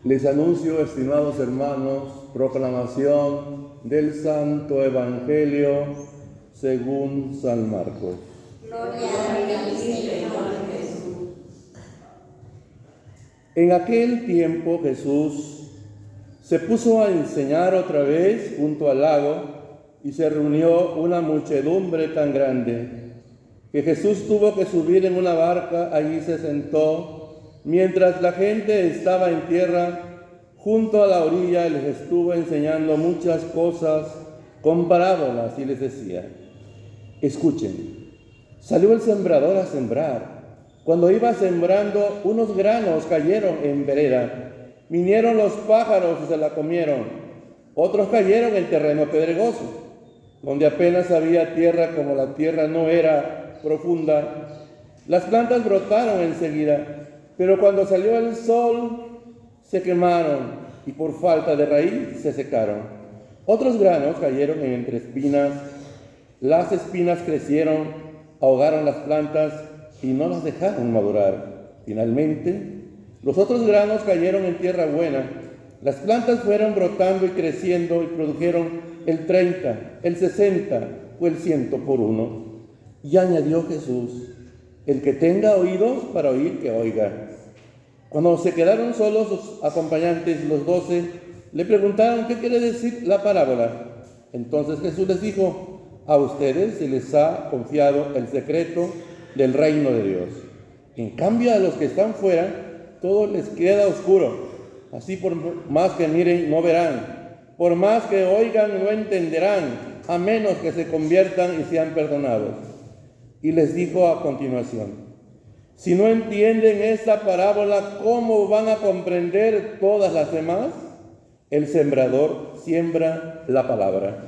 Les anuncio, estimados hermanos, proclamación del Santo Evangelio según San Marcos. Gloria a ti, Señor Jesús. En aquel tiempo Jesús se puso a enseñar otra vez junto al lago y se reunió una muchedumbre tan grande que Jesús tuvo que subir en una barca. Allí se sentó mientras la gente estaba en tierra. Junto a la orilla les estuvo enseñando muchas cosas con parábolas y les decía: escuchen, salió el sembrador a sembrar. Cuando iba sembrando, unos granos cayeron en vereda. Vinieron los pájaros y se la comieron. Otros cayeron en terreno pedregoso, donde apenas había tierra. Como la tierra no era profunda, las plantas brotaron enseguida, pero cuando salió el sol se quemaron y por falta de raíz se secaron. Otros granos cayeron entre espinas. Las espinas crecieron, ahogaron las plantas y no las dejaron madurar. Finalmente, los otros granos cayeron en tierra buena. Las plantas fueron brotando y creciendo y produjeron el 30, el 60 o el 100 por uno. Y añadió Jesús: el que tenga oídos para oír, que oiga. Cuando se quedaron solos sus acompañantes, los 12, le preguntaron qué quiere decir la parábola. Entonces Jesús les dijo: a ustedes se les ha confiado el secreto del reino de Dios. En cambio, a los que están fuera, todo les queda oscuro. Así, por más que miren, no verán. Por más que oigan, no entenderán, a menos que se conviertan y sean perdonados. Y les dijo a continuación: si no entienden esta parábola, ¿cómo van a comprender todas las demás? El sembrador siembra la palabra.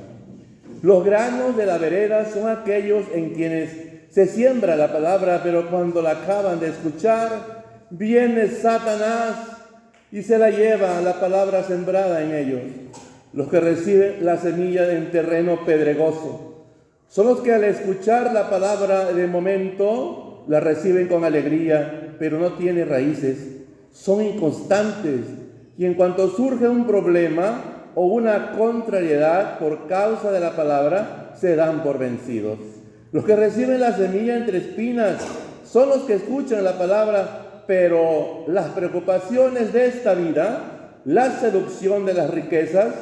Los granos de la vereda son aquellos en quienes se siembra la palabra, pero cuando la acaban de escuchar, viene Satanás y se la lleva la palabra sembrada en ellos. Los que reciben la semilla en terreno pedregoso son los que al escuchar la palabra de momento la reciben con alegría, pero no tiene raíces, son inconstantes y en cuanto surge un problema o una contrariedad por causa de la palabra, se dan por vencidos. Los que reciben la semilla entre espinas son los que escuchan la palabra, pero las preocupaciones de esta vida, la seducción de las riquezas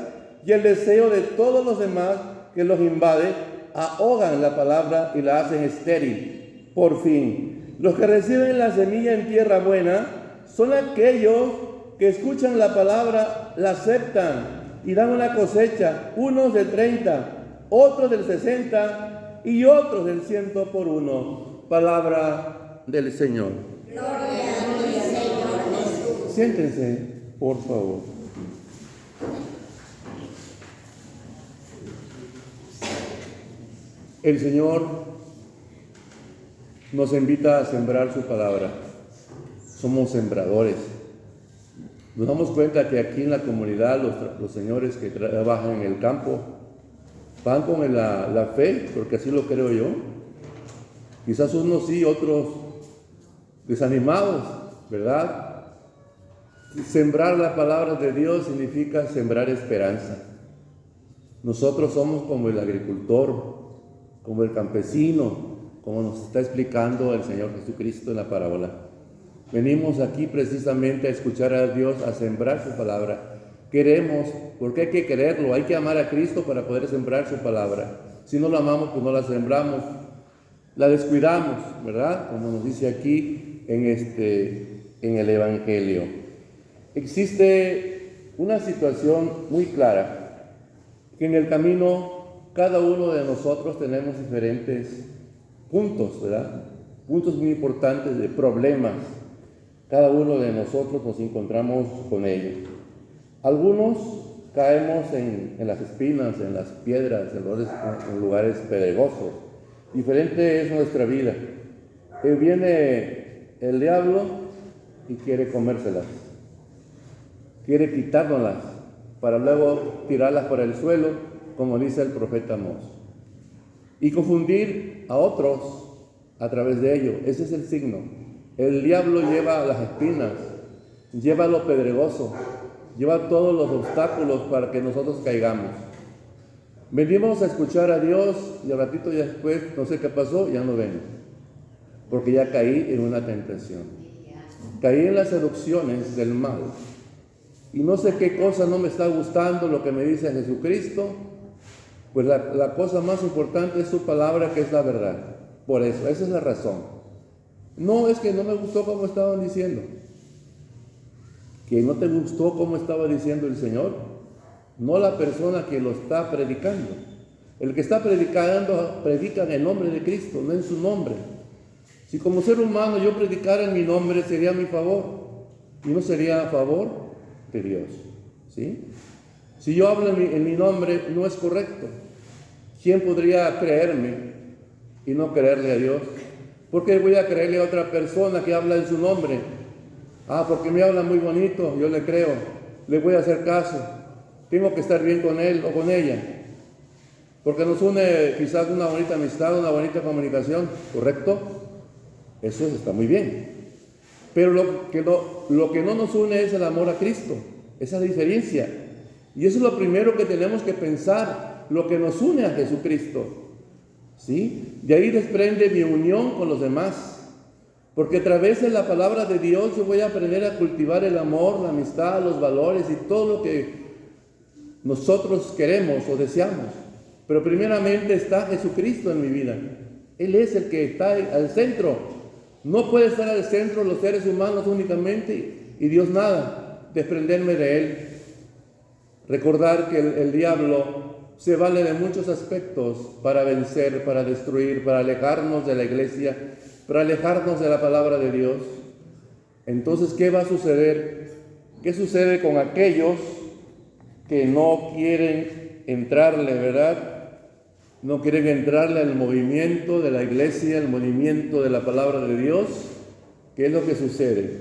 y el deseo de todos los demás que los invade, ahogan la palabra y la hacen estéril. Por fin, los que reciben la semilla en tierra buena son aquellos que escuchan la palabra, la aceptan y dan una cosecha, unos del 30, otros del 60 y otros del 100 por uno. Palabra del Señor. Gloria a ti, Señor Jesús. Siéntense, por favor. El Señor nos invita a sembrar su palabra. Somos sembradores. Nos damos cuenta que aquí en la comunidad los señores que trabajan en el campo van con la fe, porque así lo creo yo. Quizás unos sí, otros desanimados, ¿verdad? Sembrar la palabra de Dios significa sembrar esperanza. Nosotros somos como el agricultor, como el campesino, como nos está explicando el Señor Jesucristo en la parábola. Venimos aquí precisamente a escuchar a Dios, a sembrar su palabra. Queremos, porque hay que quererlo, hay que amar a Cristo para poder sembrar su palabra. Si no la amamos, pues no la sembramos, la descuidamos, ¿verdad? Como nos dice aquí en el Evangelio. Existe una situación muy clara, que en el camino cada uno de nosotros tenemos diferentes puntos, ¿verdad? Puntos muy importantes de problemas. Cada uno de nosotros nos encontramos con ellos. Algunos caemos en las espinas, en las piedras, en lugares pedregosos. Diferente es nuestra vida. Viene el diablo y quiere comérselas. Quiere quitárnoslas para luego tirarlas por el suelo, como dice el profeta Amós. Y confundir a otros a través de ello. Ese es el signo. El diablo lleva las espinas lleva lo pedregoso, lleva todos los obstáculos para que nosotros caigamos. Venimos a escuchar a Dios y al ratito ya después, no sé qué pasó, ya no vengo, porque ya caí en una tentación. Caí en las seducciones del mal. Y no sé qué cosa no me está gustando lo que me dice Jesucristo. Pues la cosa más importante es su palabra, que es la verdad. Por eso, esa es la razón. No es que no me gustó como estaban diciendo. Que no te gustó como estaba diciendo el Señor. No la persona que lo está predicando. El que está predicando, predica en el nombre de Cristo, no en su nombre. Si como ser humano yo predicara en mi nombre, sería a mi favor. Y no sería a favor de Dios. ¿Sí? Si yo hablo en mi nombre, no es correcto. ¿Quién podría creerme y no creerle a Dios? ¿Por qué voy a creerle a otra persona que habla en su nombre? Porque me habla muy bonito, yo le creo, le voy a hacer caso. Tengo que estar bien con él o con ella. Porque nos une quizás una bonita amistad, una bonita comunicación, ¿correcto? Eso está muy bien. Pero lo que no nos une es el amor a Cristo, esa diferencia. Y eso es lo primero que tenemos que pensar, lo que nos une a Jesucristo. ¿Sí? De ahí desprende mi unión con los demás. Porque a través de la palabra de Dios yo voy a aprender a cultivar el amor, la amistad, los valores y todo lo que nosotros queremos o deseamos. Pero primeramente está Jesucristo en mi vida. Él es el que está al centro. No puede estar al centro los seres humanos únicamente y Dios nada. Desprenderme de Él. Recordar que el diablo se vale de muchos aspectos para vencer, para destruir, para alejarnos de la iglesia, para alejarnos de la palabra de Dios. Entonces, ¿qué va a suceder? ¿Qué sucede con aquellos que no quieren entrarle, verdad? No quieren entrarle al movimiento de la iglesia, al movimiento de la palabra de Dios. ¿Qué es lo que sucede?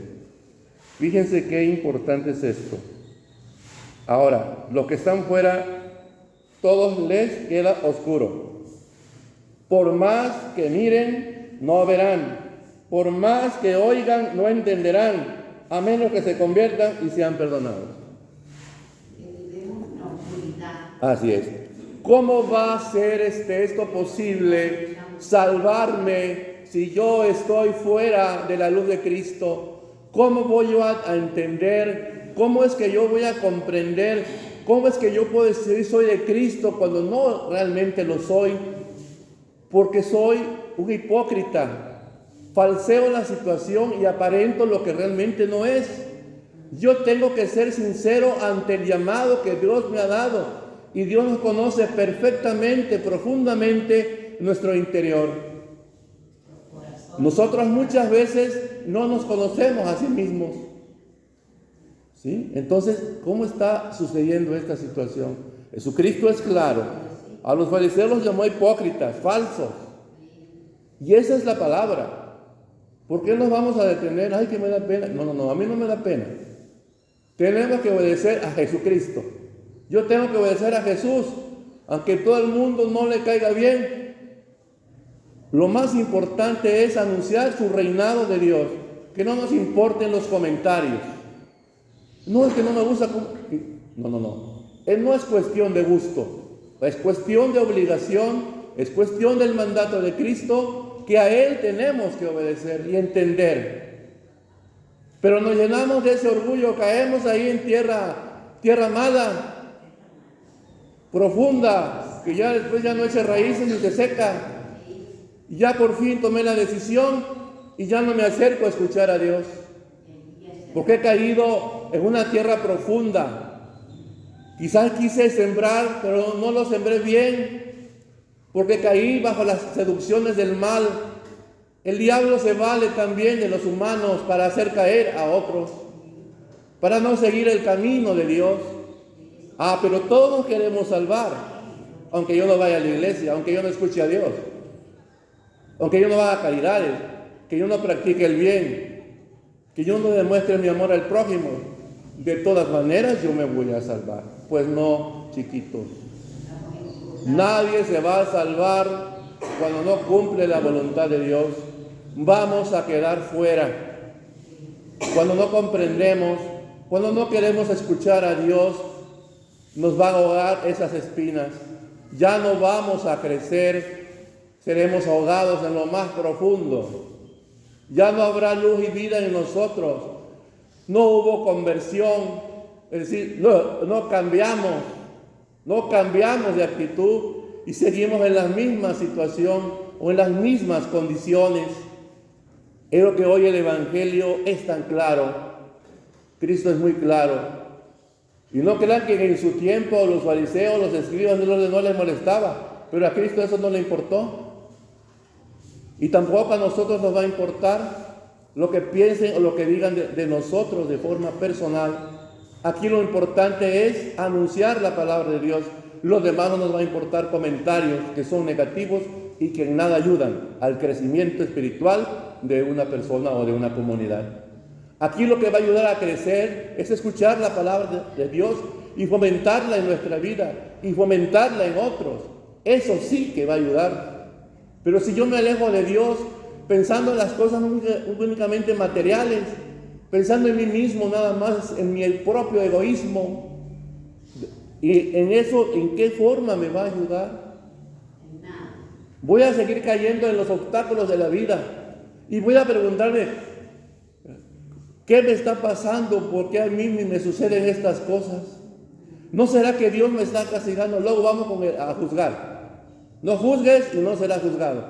Fíjense qué importante es esto. Ahora, los que están fuera, todos les queda oscuro. Por más que miren, no verán. Por más que oigan, no entenderán, a menos que se conviertan y sean perdonados. Así es. ¿Cómo va a ser esto posible, salvarme, si yo estoy fuera de la luz de Cristo? ¿Cómo voy yo a entender? ¿Cómo es que yo voy a comprender? ¿Cómo es que yo puedo decir soy de Cristo cuando no realmente lo soy? Porque soy un hipócrita. Falseo la situación y aparento lo que realmente no es. Yo tengo que ser sincero ante el llamado que Dios me ha dado. Y Dios nos conoce perfectamente, profundamente nuestro interior. Nosotros muchas veces no nos conocemos a sí mismos. ¿Sí? Entonces, ¿cómo está sucediendo esta situación? Jesucristo es claro. A los fariseos los llamó hipócritas, falsos. Y esa es la palabra. ¿Por qué nos vamos a detener? Ay, que me da pena. No, a mí no me da pena. Tenemos que obedecer a Jesucristo. Yo tengo que obedecer a Jesús, aunque todo el mundo no le caiga bien. Lo más importante es anunciar su reinado de Dios, que no nos importen los comentarios. No es que no me gusta. No. No es cuestión de gusto, es cuestión de obligación, es cuestión del mandato de Cristo, que a Él tenemos que obedecer y entender. Pero nos llenamos de ese orgullo, caemos ahí en tierra mala, profunda, que ya después ya no echa raíces ni se seca. Y ya por fin tomé la decisión y ya no me acerco a escuchar a Dios, porque he caído en una tierra profunda. Quizás quise sembrar, pero no lo sembré bien, porque caí bajo las seducciones del mal. El diablo se vale también de los humanos para hacer caer a otros, para no seguir el camino de Dios. Pero todos queremos salvar, aunque yo no vaya a la iglesia, aunque yo no escuche a Dios, aunque yo no haga caridades, que yo no practique el bien, que yo no demuestre mi amor al prójimo. De todas maneras yo me voy a salvar. Pues no, chiquitos. Nadie se va a salvar cuando no cumple la voluntad de Dios. Vamos a quedar fuera. cuando no comprendemos, cuando no queremos escuchar a Dios, nos va a ahogar esas espinas. Ya no vamos a crecer, seremos ahogados en lo más profundo. Ya no habrá luz y vida en nosotros. No hubo conversión, es decir, no cambiamos de actitud y seguimos en la misma situación o en las mismas condiciones. Es lo que hoy el Evangelio es tan claro. Cristo es muy claro. Y no crean que en su tiempo los fariseos, los escribas no les molestaba, pero a Cristo eso no le importó. Y tampoco a nosotros nos va a importar lo que piensen o lo que digan de nosotros de forma personal. Aquí lo importante es anunciar la palabra de Dios. Los demás no nos va a importar comentarios que son negativos y que en nada ayudan al crecimiento espiritual de una persona o de una comunidad. Aquí lo que va a ayudar a crecer es escuchar la palabra de Dios y fomentarla en nuestra vida y fomentarla en otros. Eso sí que va a ayudar. Pero si yo me alejo de Dios pensando en las cosas únicamente materiales, pensando en mí mismo nada más, en mi propio egoísmo, y en eso, ¿en qué forma me va a ayudar? Voy a seguir cayendo en los obstáculos de la vida y voy a preguntarme, ¿qué me está pasando? ¿Por qué a mí me suceden estas cosas? ¿No será que Dios me está castigando? Luego vamos a juzgar. No juzgues y no serás juzgado.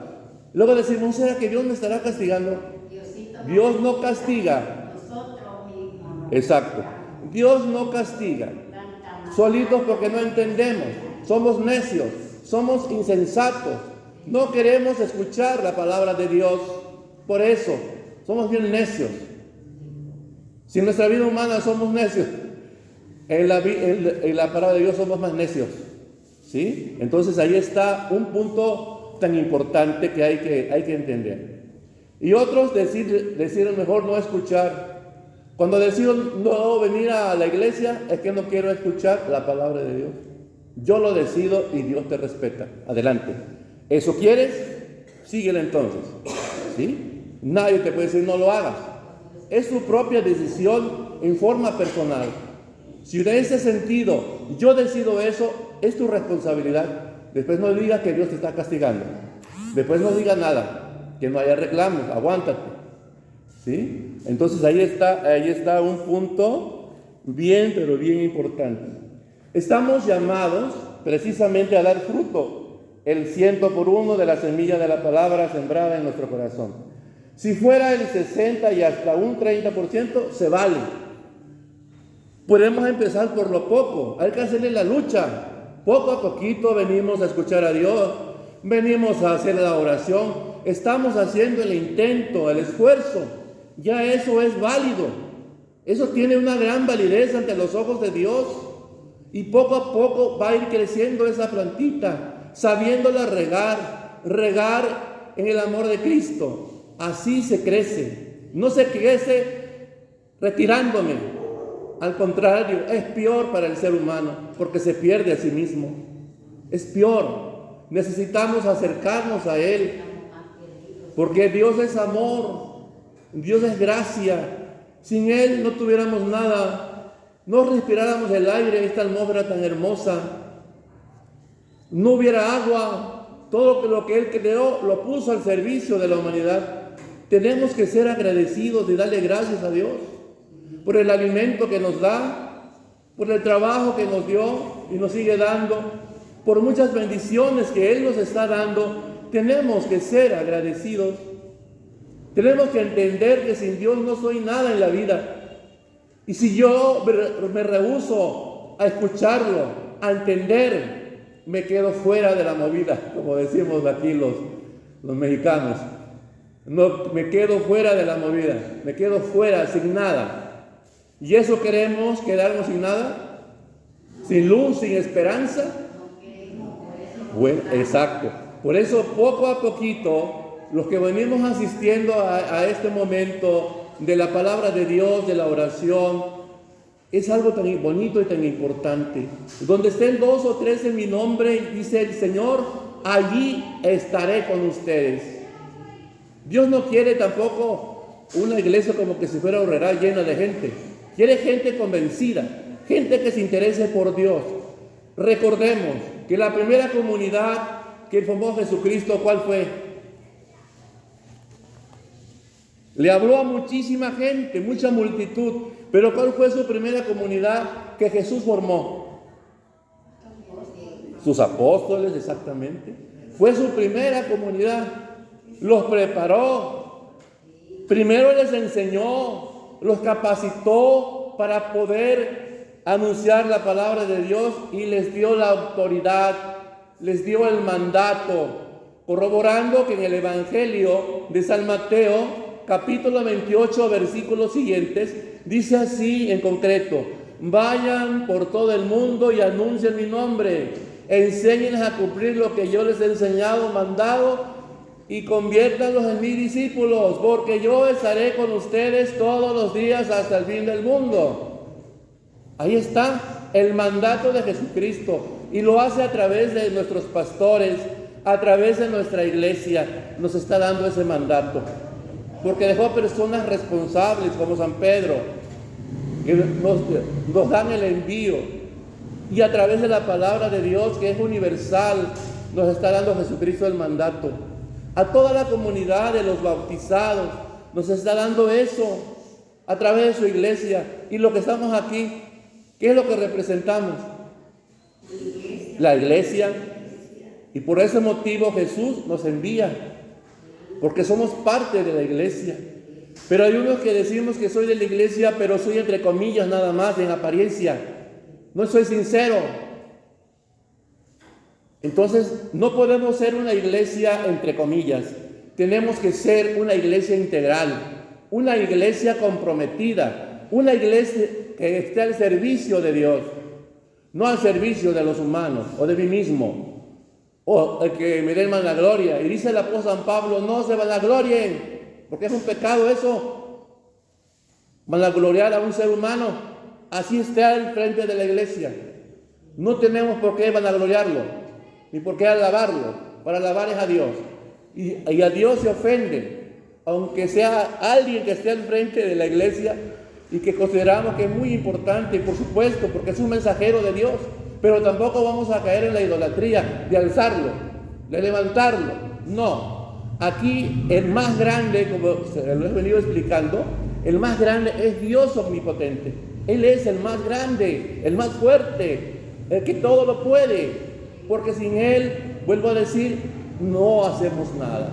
Luego decimos, ¿no será que Dios me estará castigando? Dios no castiga. Exacto. Dios no castiga. Solitos porque no entendemos. Somos necios. Somos insensatos. No queremos escuchar la palabra de Dios. Por eso, somos bien necios. Si en nuestra vida humana somos necios, en la palabra de Dios somos más necios. ¿Sí? Entonces ahí está un punto tan importante que hay que entender. Y otros deciden mejor no escuchar. Cuando decido no venir a la iglesia, es que no quiero escuchar la palabra de Dios. Yo lo decido y Dios te respeta. Adelante. ¿Eso quieres? Síguelo entonces. ¿Sí? Nadie te puede decir no lo hagas. Es tu propia decisión en forma personal. Si en ese sentido yo decido eso, es tu responsabilidad. Después no digas que Dios te está castigando. Después no digas nada, que no haya reclamos, aguántate. ¿Sí? Entonces ahí está un punto bien, pero bien importante. Estamos llamados precisamente a dar fruto, el 100 por 1 de la semilla de la palabra sembrada en nuestro corazón. Si fuera el 60 y hasta un 30%, se vale. Podemos empezar por lo poco, hay que hacerle la lucha. Poco a poquito venimos a escuchar a Dios, venimos a hacer la oración, estamos haciendo el intento, el esfuerzo. Ya eso es válido. Eso tiene una gran validez ante los ojos de Dios. Y poco a poco va a ir creciendo esa plantita, sabiéndola regar en el amor de Cristo. Así se crece. No se crece retirándome. Al contrario, es peor para el ser humano porque se pierde a sí mismo. Es peor. Necesitamos acercarnos a Él porque Dios es amor, Dios es gracia. Sin Él no tuviéramos nada, no respiráramos el aire, esta atmósfera tan hermosa, no hubiera agua. Todo lo que Él creó lo puso al servicio de la humanidad. Tenemos que ser agradecidos y darle gracias a Dios por el alimento que nos da, por el trabajo que nos dio y nos sigue dando, por muchas bendiciones que Él nos está dando. Tenemos que ser agradecidos. Tenemos que entender que sin Dios no soy nada en la vida. Y si yo me rehúso a escucharlo, a entender, me quedo fuera de la movida, como decimos aquí los mexicanos. No, me quedo fuera de la movida, me quedo fuera, sin nada. ¿Y eso queremos, quedarnos sin nada? ¿Sin luz, sin esperanza? Bueno, exacto. Por eso, poco a poquito, los que venimos asistiendo a este momento de la palabra de Dios, de la oración, es algo tan bonito y tan importante. Donde estén 2 o 3 en mi nombre, dice el Señor, allí estaré con ustedes. Dios no quiere tampoco una iglesia como que si fuera horrera llena de gente. Quiere gente convencida, gente que se interese por Dios. Recordemos que la primera comunidad que formó Jesucristo, ¿cuál fue? Le habló a muchísima gente, mucha multitud, pero ¿cuál fue su primera comunidad que Jesús formó? Sus apóstoles, exactamente. Fue su primera comunidad. Los preparó. Primero les enseñó, los capacitó para poder anunciar la palabra de Dios y les dio la autoridad, les dio el mandato, corroborando que en el Evangelio de San Mateo, capítulo 28, versículos siguientes, dice así en concreto: vayan por todo el mundo y anuncien mi nombre, enséñenles a cumplir lo que yo les he enseñado, mandado, y conviértanlos en mis discípulos, porque yo estaré con ustedes todos los días hasta el fin del mundo. Ahí está el mandato de Jesucristo, y lo hace a través de nuestros pastores, a través de nuestra iglesia. Nos está dando ese mandato, porque dejó personas responsables como San Pedro, que nos dan el envío, y a través de la palabra de Dios, que es universal, nos está dando Jesucristo el mandato. A toda la comunidad de los bautizados nos está dando eso a través de su iglesia. Y lo que estamos aquí, ¿qué es lo que representamos? La iglesia. Y por ese motivo Jesús nos envía, porque somos parte de la iglesia. Pero hay unos que decimos que soy de la iglesia, pero soy entre comillas nada más, en apariencia. No soy sincero. Entonces, no podemos ser una iglesia entre comillas. Tenemos que ser una iglesia integral, una iglesia comprometida, una iglesia que esté al servicio de Dios, no al servicio de los humanos o de mí mismo, o el que me den vanagloria. Y dice el apóstol San Pablo: no se vanaglorien, porque es un pecado eso, vanagloriar a un ser humano. Así está al frente de la iglesia. No tenemos por qué vanagloriarlo, ni por qué alabarlo. Para alabar es a Dios. Y a Dios se ofende, aunque sea alguien que esté al frente de la iglesia y que consideramos que es muy importante, por supuesto, porque es un mensajero de Dios. Pero tampoco vamos a caer en la idolatría de alzarlo, de levantarlo. No. Aquí el más grande, como se lo he venido explicando, el más grande es Dios omnipotente. Él es el más grande, el más fuerte, el que todo lo puede. Porque sin Él, vuelvo a decir, no hacemos nada.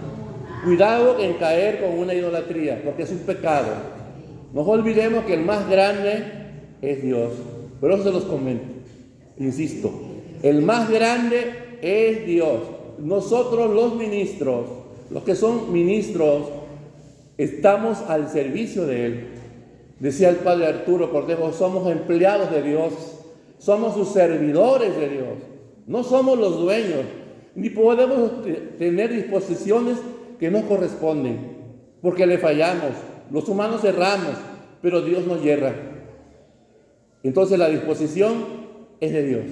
Cuidado en caer con una idolatría, porque es un pecado. No olvidemos que el más grande es Dios. Pero eso se los comento. Insisto, el más grande es Dios. Nosotros los ministros, los que son ministros, estamos al servicio de Él. Decía el padre Arturo Cortejo: somos empleados de Dios, somos sus servidores de Dios. No somos los dueños, ni podemos tener disposiciones que nos corresponden, porque le fallamos. Los humanos erramos, pero Dios no yerra. Entonces la disposición es de Dios.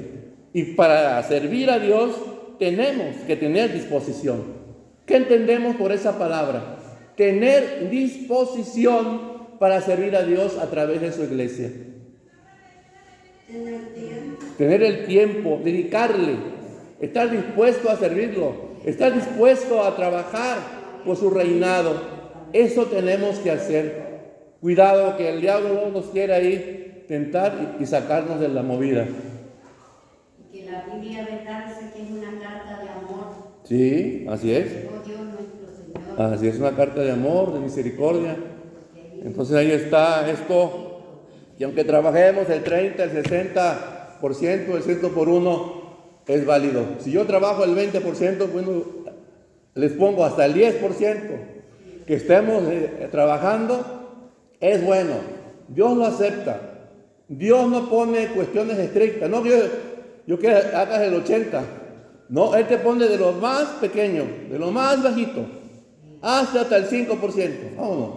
Y para servir a Dios tenemos que tener disposición. ¿Qué entendemos por esa palabra? Tener disposición para servir a Dios a través de su iglesia. Tener el tiempo, dedicarle, estar dispuesto a servirlo, estar dispuesto a trabajar por su reinado. Eso tenemos que hacer. Cuidado que el diablo no nos quiera ir tentar y sacarnos de la movida. Y que la Biblia, ¿verdad?, dice que es una carta de amor. Sí, así es. Oh Dios nuestro Señor. Así es, una carta de amor, de misericordia. Entonces ahí está esto. Y aunque trabajemos el 30, el 60%, el 100 por 1, es válido. Si yo trabajo el 20%, bueno, les pongo hasta el 10%. Que estemos trabajando, es bueno. Dios lo acepta. Dios no pone cuestiones estrictas. No, yo que hagas el 80%. No, Él te pone de lo más pequeño, de lo más bajito, hasta el 5%. Vámonos.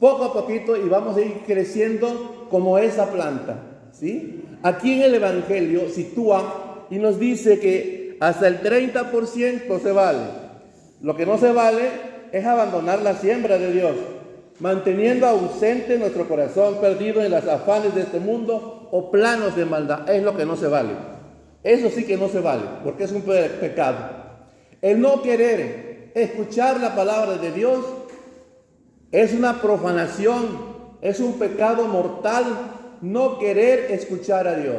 Poco a poquito, y vamos a ir creciendo como esa planta, ¿sí? Aquí en el Evangelio sitúa y nos dice que hasta el 30% se vale. Lo que no se vale es abandonar la siembra de Dios. manteniendo ausente nuestro corazón perdido en los afanes de este mundo o planos de maldad. Es lo que no se vale. Eso sí que no se vale, porque es un pecado. El no querer escuchar la palabra de Dios es una profanación, es un pecado mortal no querer escuchar a Dios.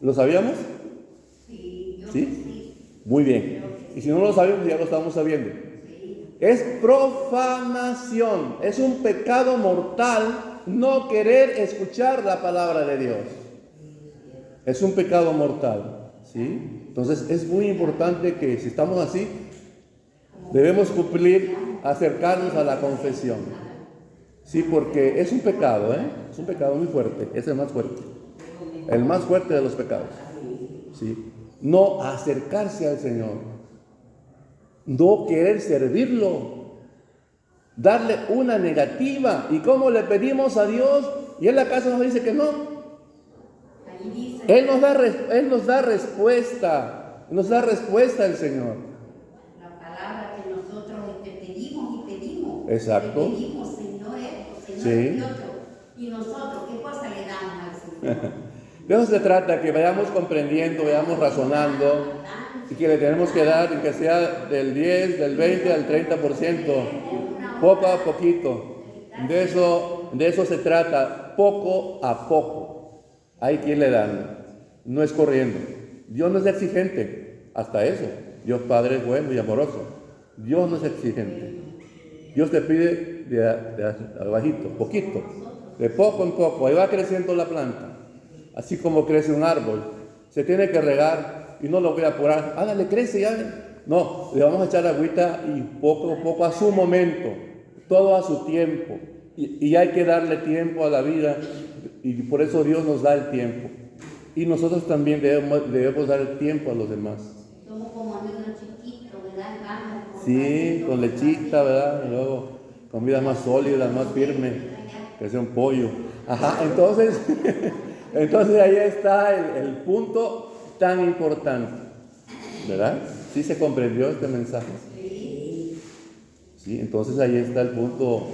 ¿Lo sabíamos? Sí, yo ¿Sí? sí. Muy bien. Y si no lo sabemos, ya lo estamos sabiendo. Sí. Es profanación, es un pecado mortal no querer escuchar la palabra de Dios. Es un pecado mortal, ¿sí? Entonces es muy importante que si estamos así, debemos cumplir, acercarnos a la confesión. Sí, porque es un pecado, es un pecado muy fuerte, es el más fuerte de los pecados. ¿Sí? No acercarse al Señor, no querer servirlo, darle una negativa. ¿Y cómo le pedimos a Dios? Y Él acaso nos dice que no. Ahí dice, Él nos da respuesta, el Señor. la palabra que nosotros te pedimos y pedimos. Exacto. Le pedimos, Señor, esto, Señor, Sí. y otro. Y nosotros, ¿qué cosa le damos al Señor? De eso se trata, que vayamos comprendiendo, vayamos razonando y que le tenemos que dar, que sea del 10, del 20 al 30%, poco a poquito. De eso se trata, poco a poco. Hay que irle dando, no es corriendo. Dios no es exigente, hasta eso. Dios Padre es bueno y amoroso. Dios no es exigente. Dios te pide de abajito, poquito, de poco en poco. Ahí va creciendo la planta. Así como crece un árbol, se tiene que regar y no lo voy a apurar. Ándale, crece ya. No, le vamos a echar agüita y poco a poco a su momento, todo a su tiempo. Y hay que darle tiempo a la vida y por eso Dios nos da el tiempo. Y nosotros también debemos dar el tiempo a los demás. Somos como niños chiquitos, ¿verdad? Vamos, Sí, con lechita, ¿verdad? Y luego comida más sólida, más firme, que sea un pollo. Ajá, entonces ahí está el punto tan importante, ¿verdad? ¿Sí se comprendió este mensaje? Sí, entonces ahí está el punto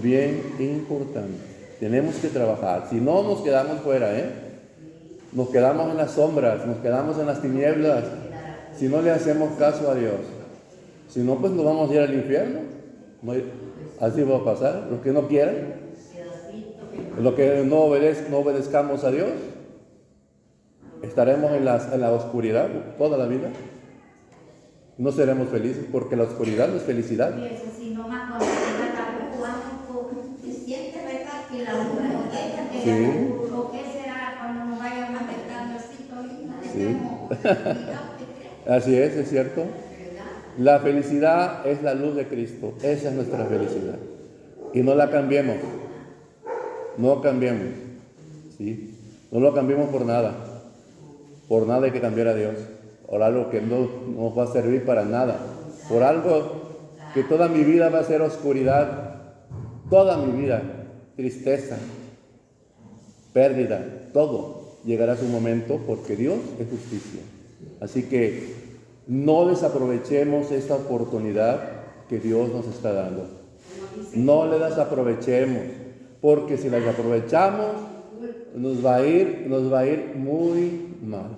bien importante. Tenemos que trabajar, si no nos quedamos fuera, nos quedamos en las sombras, nos quedamos en las tinieblas, si no le hacemos caso a Dios. Si no, pues nos vamos a ir al infierno. Así va a pasar, los que no quieran. Los que no obedezcamos a Dios, estaremos en la oscuridad toda la vida. No seremos felices porque la oscuridad no es felicidad. Y eso, si no más cuando se va la luz, se siente, ¿verdad? Que la luz nos llega, que Sí. la luz, ¿o qué será cuando nos vayamos acercando así? Sí. Así es cierto. La felicidad es la luz de Cristo. Esa es nuestra felicidad. Y no la cambiemos. No cambiemos. ¿Sí? No lo cambiemos por nada. Por nada hay que cambiar a Dios. Por algo que no nos va a servir para nada. Por algo que toda mi vida va a ser oscuridad. Toda mi vida. Tristeza. Pérdida. Todo llegará a su momento porque Dios es justicia. Así que no desaprovechemos esta oportunidad que Dios nos está dando. No le desaprovechemos, porque si la desaprovechamos, nos va a ir muy mal.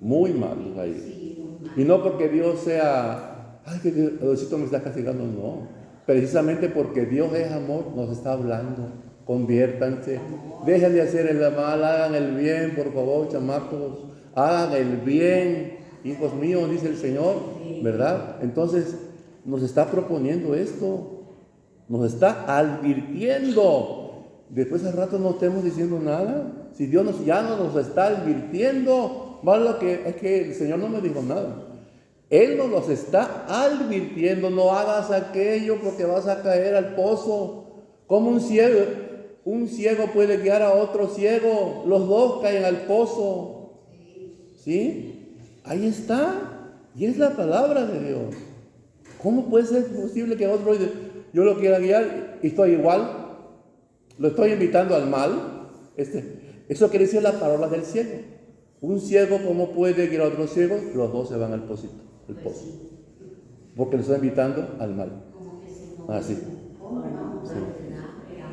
Muy mal nos va a ir. Y no porque Dios sea, ay, que Diosito me está castigando, no. Precisamente porque Dios es amor, nos está hablando. Conviértanse, dejen de hacer el mal, hagan el bien, por favor, chamacos, hagan el bien. Hijos míos, dice el Señor, ¿verdad? Entonces, nos está proponiendo esto, nos está advirtiendo. Después al rato no estemos diciendo nada. Si Dios ya no nos está advirtiendo, más lo que es que el Señor no me dijo nada. Él nos los está advirtiendo, no hagas aquello porque vas a caer al pozo. Como un ciego puede guiar a otro ciego, los dos caen al pozo. ¿Sí? Ahí está, y es la palabra de Dios. ¿Cómo puede ser posible que otro yo lo quiera guiar y estoy igual? Lo estoy invitando al mal. Eso quiere decir la palabra del ciego. Un ciego, ¿cómo puede guiar a otro ciego? Los dos se van al pozo. Porque lo estoy invitando al mal. Así.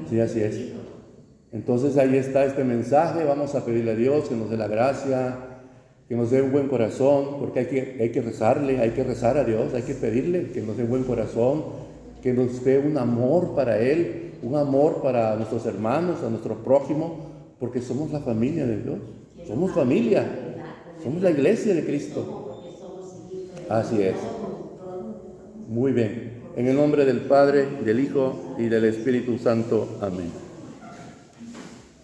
Sí, así es. Entonces ahí está este mensaje. Vamos a pedirle a Dios que nos dé la gracia, que nos dé un buen corazón, porque hay que rezarle, hay que rezar a Dios, hay que pedirle que nos dé un buen corazón, que nos dé un amor para Él, un amor para nuestros hermanos, a nuestro prójimo, porque somos la familia de Dios, somos familia, somos la iglesia de Cristo. Así es. Muy bien. En el nombre del Padre, del Hijo y del Espíritu Santo. Amén.